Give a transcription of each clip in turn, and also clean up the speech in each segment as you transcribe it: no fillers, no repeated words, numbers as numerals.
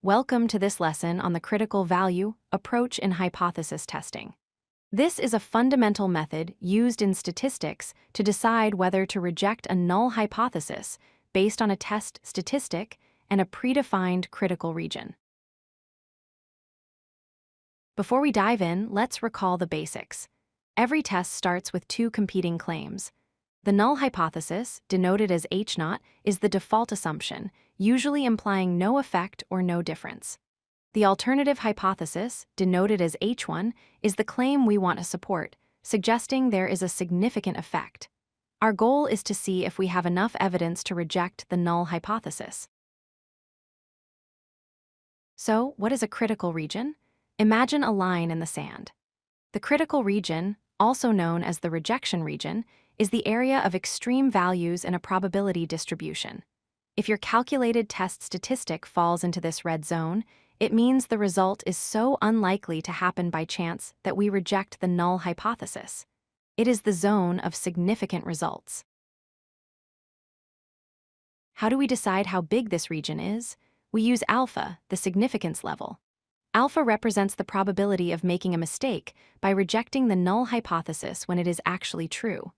Welcome to this lesson on the critical value approach in hypothesis testing. This is a fundamental method used in statistics to decide whether to reject a null hypothesis based on a test statistic and a predefined critical region. Before we dive in, let's recall the basics. Every test starts with two competing claims. The null hypothesis, denoted as H0, is the default assumption, usually implying no effect or no difference. The alternative hypothesis, denoted as H1, is the claim we want to support, suggesting there is a significant effect. Our goal is to see if we have enough evidence to reject the null hypothesis. So, what is a critical region? Imagine a line in the sand. The critical region, also known as the rejection region, is the area of extreme values in a probability distribution. If your calculated test statistic falls into this red zone, it means the result is so unlikely to happen by chance that we reject the null hypothesis. It is the zone of significant results. How do we decide how big this region is? We use alpha, the significance level. Alpha represents the probability of making a mistake by rejecting the null hypothesis when it is actually true.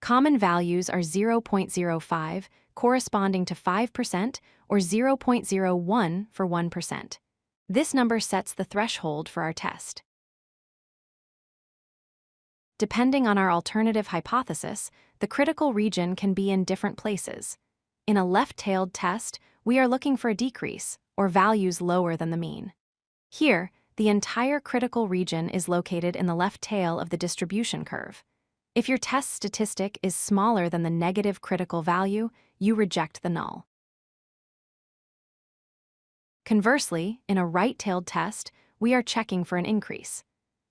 Common values are 0.05, corresponding to 5%, or 0.01 for 1%. This number sets the threshold for our test. Depending on our alternative hypothesis, the critical region can be in different places. In a left-tailed test, we are looking for a decrease, or values lower than the mean. Here, the entire critical region is located in the left tail of the distribution curve. If your test statistic is smaller than the negative critical value, you reject the null. Conversely, in a right-tailed test, we are checking for an increase.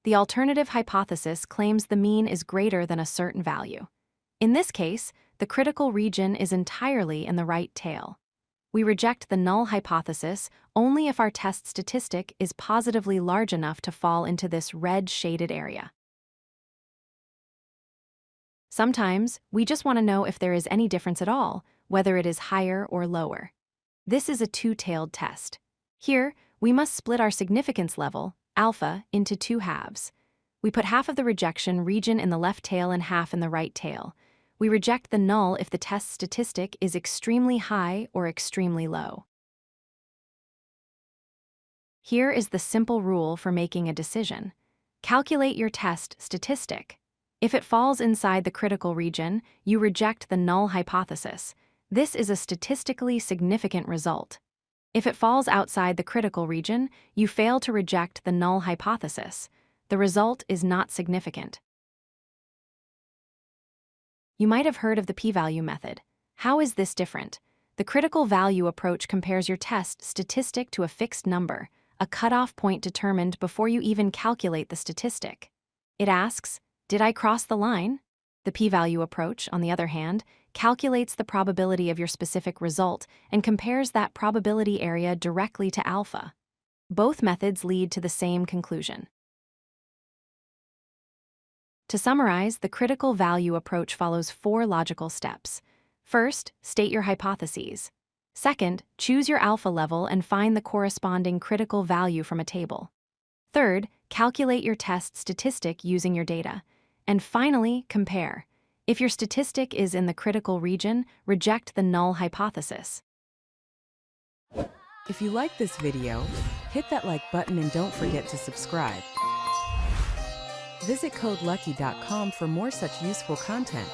The alternative hypothesis claims the mean is greater than a certain value. In this case, the critical region is entirely in the right tail. We reject the null hypothesis only if our test statistic is positively large enough to fall into this red shaded area. Sometimes, we just want to know if there is any difference at all, whether it is higher or lower. This is a two-tailed test. Here, we must split our significance level, alpha, into two halves. We put half of the rejection region in the left tail and half in the right tail. We reject the null if the test statistic is extremely high or extremely low. Here is the simple rule for making a decision. Calculate your test statistic. If it falls inside the critical region, you reject the null hypothesis. This is a statistically significant result. If it falls outside the critical region, you fail to reject the null hypothesis. The result is not significant. You might have heard of the p-value method. How is this different? The critical value approach compares your test statistic to a fixed number, a cutoff point determined before you even calculate the statistic. It asks, did I cross the line? The p-value approach, on the other hand, calculates the probability of your specific result and compares that probability area directly to alpha. Both methods lead to the same conclusion. To summarize, the critical value approach follows four logical steps. First, state your hypotheses. Second, choose your alpha level and find the corresponding critical value from a table. Third, calculate your test statistic using your data. And finally, compare. If your statistic is in the critical region, reject the null hypothesis. If you like this video, hit that like button and don't forget to subscribe. Visit codelucky.com for more such useful content.